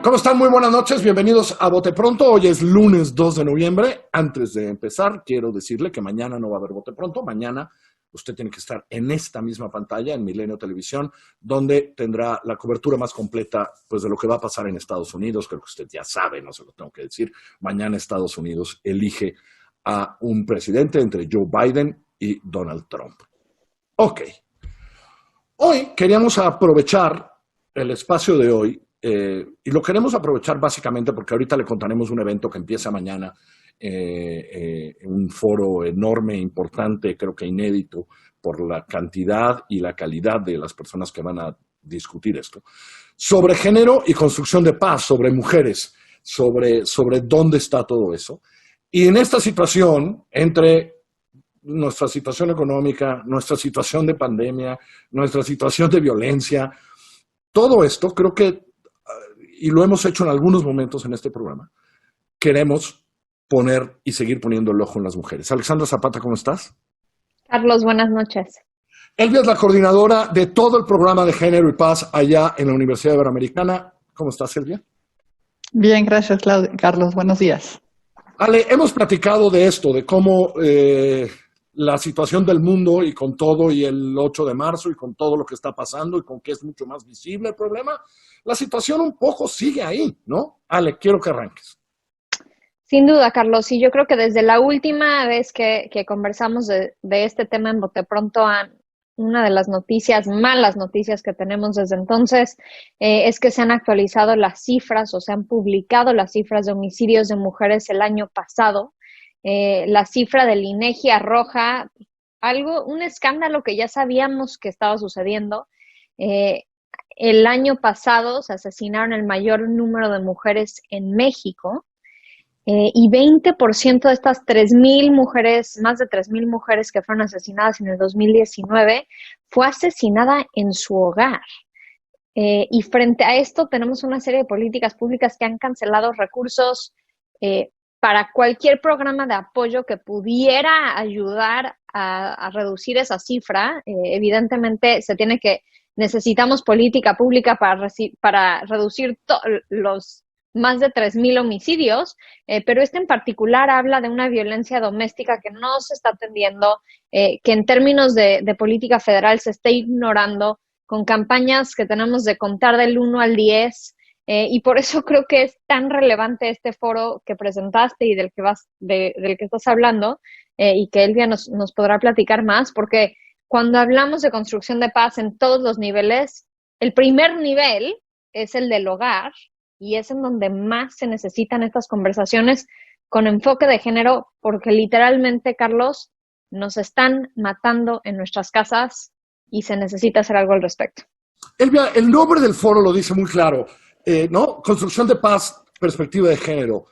¿Cómo están? Muy buenas noches, bienvenidos a Bote Pronto. Hoy es lunes 2 de noviembre. Antes de empezar, quiero decirle que mañana no va a haber Bote Pronto. Mañana usted tiene que estar en esta misma pantalla, en Milenio Televisión, donde tendrá la cobertura más completa pues, de lo que va a pasar en Estados Unidos. Creo que usted ya sabe, no se lo tengo que decir. Mañana Estados Unidos elige a un presidente entre Joe Biden y Donald Trump. Ok. Hoy queríamos aprovechar el espacio de hoy y lo queremos aprovechar básicamente porque ahorita le contaremos un evento que empieza mañana, un foro enorme, importante, creo que inédito, por la cantidad y la calidad de las personas que van a discutir esto, sobre género y construcción de paz, sobre mujeres, sobre dónde está todo eso. Y en esta situación, entre nuestra situación económica, nuestra situación de pandemia, nuestra situación de violencia, todo esto creo que, y lo hemos hecho en algunos momentos en este programa, queremos poner y seguir poniendo el ojo en las mujeres. Alexandra Zapata, ¿cómo estás? Carlos, buenas noches. Elvia es la coordinadora de todo el programa de Género y Paz allá en la Universidad Iberoamericana. ¿Cómo estás, Elvia? Bien, gracias, Carlos. Buenos días. Ale, hemos platicado de esto, de cómo la situación del mundo y con todo y el 8 de marzo y con todo lo que está pasando y con que es mucho más visible el problema, la situación un poco sigue ahí, ¿no? Ale, quiero que arranques. Sin duda, Carlos, y yo creo que desde la última vez que conversamos de este tema en Bote Pronto, una de las noticias, malas noticias que tenemos desde entonces, es que se han actualizado las cifras o se han publicado las cifras de homicidios de mujeres el año pasado. La cifra del INEGI arroja un escándalo que ya sabíamos que estaba sucediendo. El año pasado se asesinaron el mayor número de mujeres en México. Y 20% de estas 3,000 mujeres, más de 3,000 mujeres que fueron asesinadas en el 2019, fue asesinada en su hogar. Y frente a esto tenemos una serie de políticas públicas que han cancelado recursos para cualquier programa de apoyo que pudiera ayudar a reducir esa cifra. Evidentemente necesitamos política pública para reducir los más de 3,000 homicidios, pero este en particular habla de una violencia doméstica que no se está atendiendo, que en términos de política federal se está ignorando, con campañas que tenemos de contar del 1 al 10, y por eso creo que es tan relevante este foro que presentaste y del que estás hablando, y que Elvia nos podrá platicar más, porque cuando hablamos de construcción de paz en todos los niveles, el primer nivel es el del hogar, y es en donde más se necesitan estas conversaciones con enfoque de género, porque literalmente, Carlos, nos están matando en nuestras casas y se necesita hacer algo al respecto. Elvia, el nombre del foro lo dice muy claro, ¿no? Construcción de paz, perspectiva de género.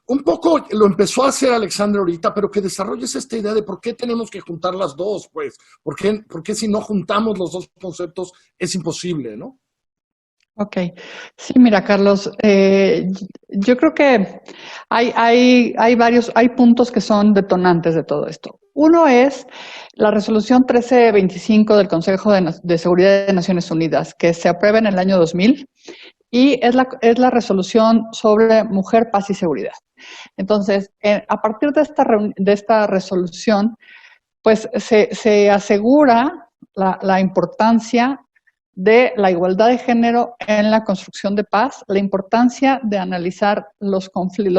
Un poco lo empezó a hacer Alexandra ahorita, pero que desarrolles esta idea de por qué tenemos que juntar las dos, pues. ¿Por qué si no juntamos los dos conceptos es imposible, ¿no? Ok. Sí, mira, Carlos, yo creo que hay puntos que son detonantes de todo esto. Uno es la resolución 1325 del Consejo de Seguridad de Naciones Unidas, que se aprueba en el año 2000, y es la resolución sobre mujer, paz y seguridad. Entonces, a partir de esta resolución, pues se asegura la importancia de la igualdad de género en la construcción de paz, la importancia de analizar los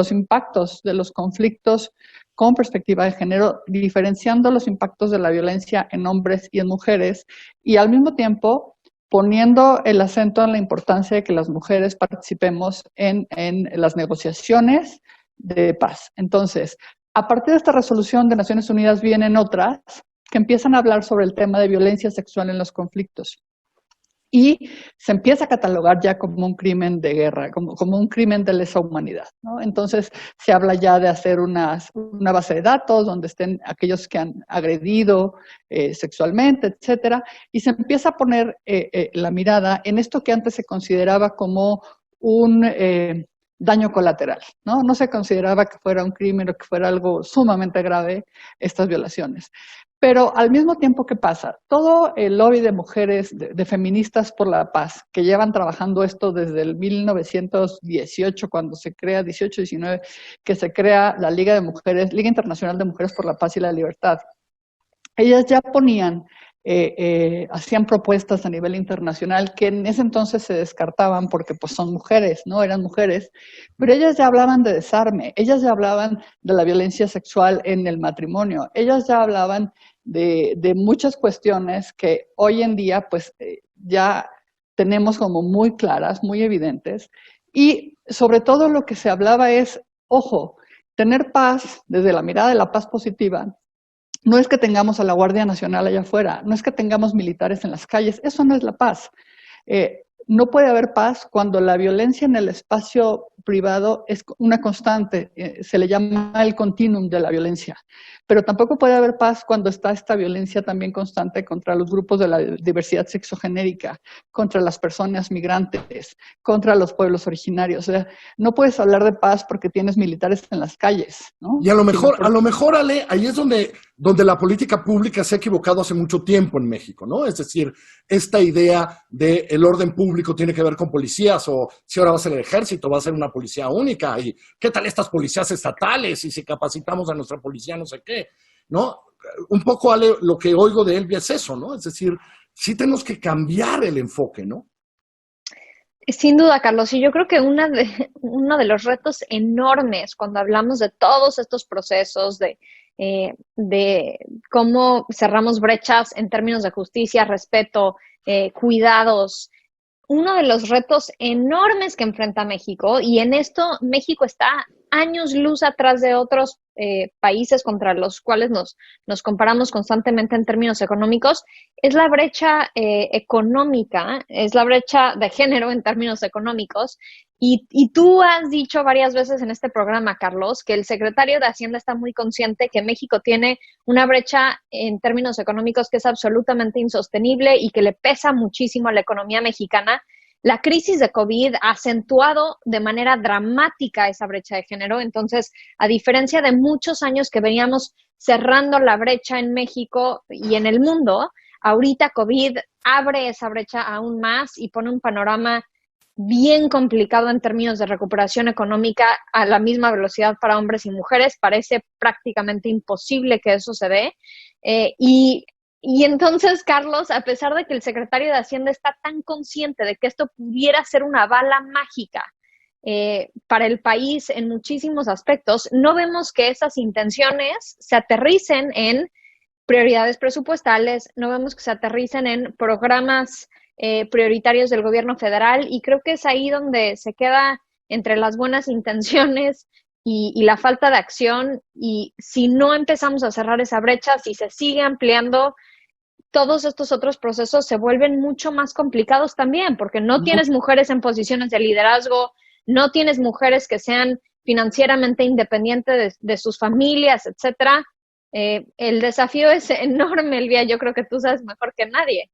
impactos de los conflictos con perspectiva de género, diferenciando los impactos de la violencia en hombres y en mujeres, y al mismo tiempo poniendo el acento en la importancia de que las mujeres participemos en las negociaciones de paz. Entonces, a partir de esta resolución de Naciones Unidas vienen otras que empiezan a hablar sobre el tema de violencia sexual en los conflictos. Y se empieza a catalogar ya como un crimen de guerra, como un crimen de lesa humanidad, ¿no? Entonces se habla ya de hacer una base de datos donde estén aquellos que han agredido sexualmente, etcétera, y se empieza a poner la mirada en esto que antes se consideraba como un daño colateral, ¿no? No se consideraba que fuera un crimen o que fuera algo sumamente grave estas violaciones. Pero al mismo tiempo, ¿qué pasa? Todo el lobby de mujeres, de feministas por la paz, que llevan trabajando esto desde el 1918, cuando se crea, 18-19, que se crea la Liga de Mujeres, Liga Internacional de Mujeres por la Paz y la Libertad. Ellas ya ponían, hacían propuestas a nivel internacional que en ese entonces se descartaban porque pues son mujeres, ¿no? Eran mujeres, pero ellas ya hablaban de desarme, ellas ya hablaban de la violencia sexual en el matrimonio, ellas ya hablaban de muchas cuestiones que hoy en día pues ya tenemos como muy claras, muy evidentes, y sobre todo lo que se hablaba es, ojo, tener paz desde la mirada de la paz positiva. No es que tengamos a la Guardia Nacional allá afuera, no es que tengamos militares en las calles, eso no es la paz. No puede haber paz cuando la violencia en el espacio privado es una constante, se le llama el continuum de la violencia. Pero tampoco puede haber paz cuando está esta violencia también constante contra los grupos de la diversidad sexogenérica, contra las personas migrantes, contra los pueblos originarios. O sea, no puedes hablar de paz porque tienes militares en las calles, ¿no? Y a lo mejor, Ale, ahí es donde la política pública se ha equivocado hace mucho tiempo en México, ¿no? Es decir, esta idea de el orden público tiene que ver con policías, o si ahora va a ser el ejército, va a ser una policía única, y qué tal estas policías estatales, y si capacitamos a nuestra policía no sé qué, ¿no? Un poco, Ale, lo que oigo de Elvia es eso, ¿no? Es decir, sí tenemos que cambiar el enfoque, ¿no? Sin duda, Carlos, y yo creo que uno de los retos enormes cuando hablamos de todos estos procesos, de cómo cerramos brechas en términos de justicia, respeto, cuidados, uno de los retos enormes que enfrenta México, y en esto México está años luz atrás de otros países contra los cuales nos comparamos constantemente en términos económicos, es la brecha económica, es la brecha de género en términos económicos. Y tú has dicho varias veces en este programa, Carlos, que el secretario de Hacienda está muy consciente que México tiene una brecha en términos económicos que es absolutamente insostenible y que le pesa muchísimo a la economía mexicana. La crisis de COVID ha acentuado de manera dramática esa brecha de género. Entonces, a diferencia de muchos años que veníamos cerrando la brecha en México y en el mundo, ahorita COVID abre esa brecha aún más y pone un panorama bien complicado en términos de recuperación económica a la misma velocidad para hombres y mujeres. Parece prácticamente imposible que eso se dé. Y entonces, Carlos, a pesar de que el secretario de Hacienda está tan consciente de que esto pudiera ser una bala mágica para el país en muchísimos aspectos, no vemos que esas intenciones se aterricen en prioridades presupuestales, no vemos que se aterricen en programas prioritarios del gobierno federal, y creo que es ahí donde se queda entre las buenas intenciones y la falta de acción. Y si no empezamos a cerrar esa brecha, si se sigue ampliando, todos estos otros procesos se vuelven mucho más complicados también, porque no tienes mujeres en posiciones de liderazgo, no tienes mujeres que sean financieramente independientes de sus familias, etcétera. El desafío es enorme, Elvia, yo creo que tú sabes mejor que nadie.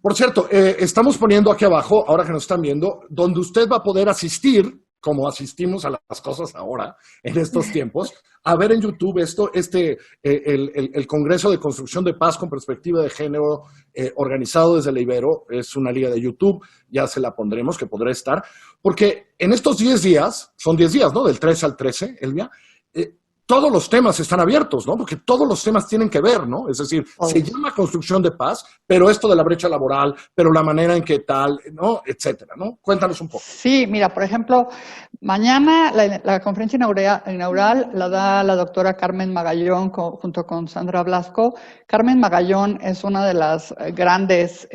Por cierto, estamos poniendo aquí abajo, ahora que nos están viendo, donde usted va a poder asistir, como asistimos a las cosas ahora, en estos tiempos, a ver en YouTube el Congreso de Construcción de Paz con Perspectiva de Género, organizado desde la Ibero. Es una liga de YouTube, ya se la pondremos, que podrá estar, porque en estos 10 días, son 10 días, ¿no? Del 13 al 13, Elvia, todos los temas están abiertos, ¿no? Porque todos los temas tienen que ver, ¿no? Es decir, se llama construcción de paz, pero esto de la brecha laboral, pero la manera en que tal, ¿no? Etcétera, ¿no? Cuéntanos un poco. Sí, mira, por ejemplo, mañana la conferencia inaugural la da la doctora Carmen Magallón junto con Sandra Blasco. Carmen Magallón es una de las grandes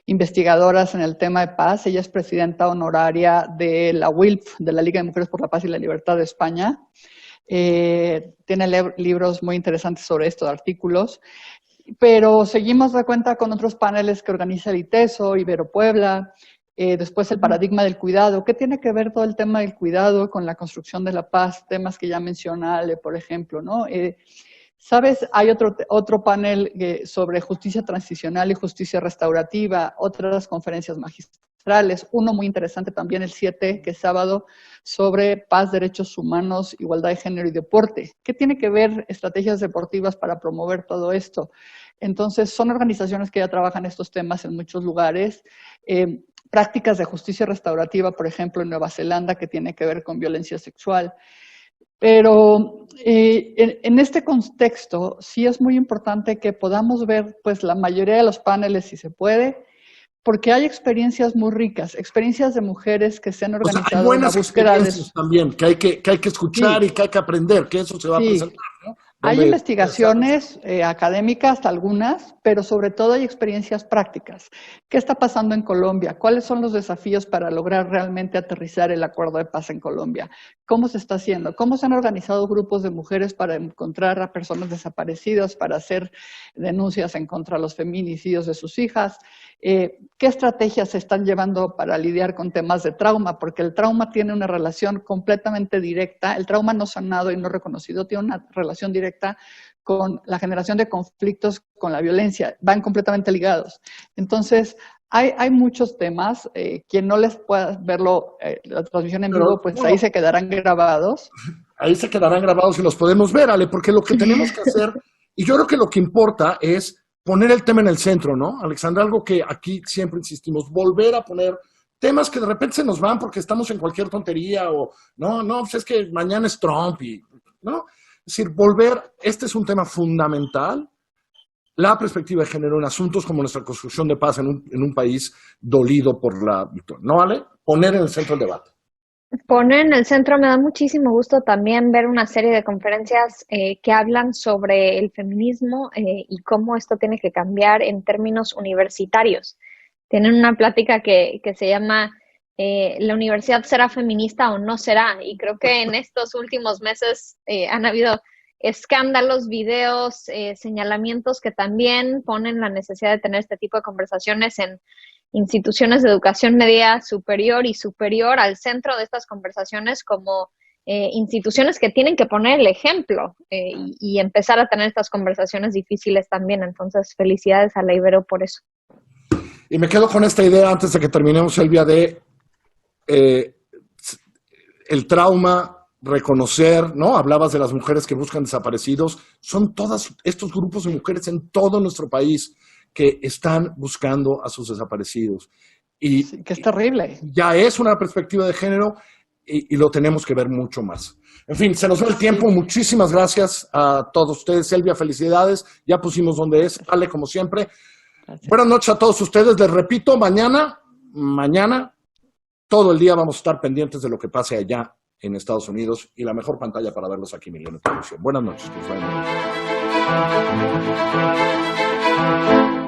investigadoras en el tema de paz. Ella es presidenta honoraria de la WILF, de la Liga de Mujeres por la Paz y la Libertad de España. Tiene libros muy interesantes sobre esto, de artículos, pero seguimos de cuenta con otros paneles que organiza el ITESO, Ibero Puebla, después el paradigma del cuidado. ¿Qué tiene que ver todo el tema del cuidado con la construcción de la paz? Temas que ya menciona Ale, por ejemplo, ¿no? ¿Sabes? Hay otro panel sobre justicia transicional y justicia restaurativa, otras conferencias magistrales trimestrales. Uno muy interesante también, el 7, que es sábado, sobre paz, derechos humanos, igualdad de género y deporte. ¿Qué tiene que ver estrategias deportivas para promover todo esto? Entonces, son organizaciones que ya trabajan estos temas en muchos lugares. Prácticas de justicia restaurativa, por ejemplo, en Nueva Zelanda, que tiene que ver con violencia sexual. Pero en este contexto sí es muy importante que podamos ver pues la mayoría de los paneles si se puede, porque hay experiencias muy ricas, experiencias de mujeres que se han organizado, o sea, hay buenas en la búsqueda experiencias también que hay que escuchar, sí, y que hay que aprender, que eso se va a sí. presentar, ¿no? Hay Donde, investigaciones académicas, algunas, pero sobre todo hay experiencias prácticas. ¿Qué está pasando en Colombia? ¿Cuáles son los desafíos para lograr realmente aterrizar el acuerdo de paz en Colombia? ¿Cómo se está haciendo? ¿Cómo se han organizado grupos de mujeres para encontrar a personas desaparecidas, para hacer denuncias en contra de los feminicidios de sus hijas? ¿Qué estrategias se están llevando para lidiar con temas de trauma? Porque el trauma tiene una relación completamente directa, el trauma no sanado y no reconocido tiene una relación directa con la generación de conflictos, con la violencia, van completamente ligados. Entonces, hay muchos temas, quien no les pueda verlo, la transmisión en vivo, pues ahí se quedarán grabados. Ahí se quedarán grabados y los podemos ver, Ale, porque lo que tenemos que hacer, y yo creo que lo que importa es poner el tema en el centro, ¿no, Alexandra? Algo que aquí siempre insistimos, volver a poner temas que de repente se nos van porque estamos en cualquier tontería o, no, pues es que mañana es Trump y, ¿no? Es decir, este es un tema fundamental, la perspectiva de género en asuntos como nuestra construcción de paz en un país dolido por la victoria. ¿No, Ale? Poner en el centro el debate. Poner en el centro, me da muchísimo gusto también ver una serie de conferencias que hablan sobre el feminismo y cómo esto tiene que cambiar en términos universitarios. Tienen una plática que se llama ¿la universidad será feminista o no será? Y creo que en estos últimos meses han habido escándalos, videos, señalamientos que también ponen la necesidad de tener este tipo de conversaciones en instituciones de educación media superior y superior al centro de estas conversaciones como instituciones que tienen que poner el ejemplo y empezar a tener estas conversaciones difíciles también. Entonces, felicidades a la Ibero por eso. Y me quedo con esta idea antes de que terminemos, Elvia, de el trauma, reconocer, ¿no? Hablabas de las mujeres que buscan desaparecidos. Son todos estos grupos de mujeres en todo nuestro país que están buscando a sus desaparecidos. Y sí, que es terrible. Ya es una perspectiva de género y lo tenemos que ver mucho más. En fin, se nos va el tiempo. Muchísimas gracias a todos ustedes. Elvia, felicidades. Ya pusimos donde es. Ale, como siempre. Gracias. Buenas noches a todos ustedes. Les repito, mañana, todo el día vamos a estar pendientes de lo que pase allá en Estados Unidos y la mejor pantalla para verlos aquí, Milenio Televisión. Buenas noches. Que os vaya muy bien.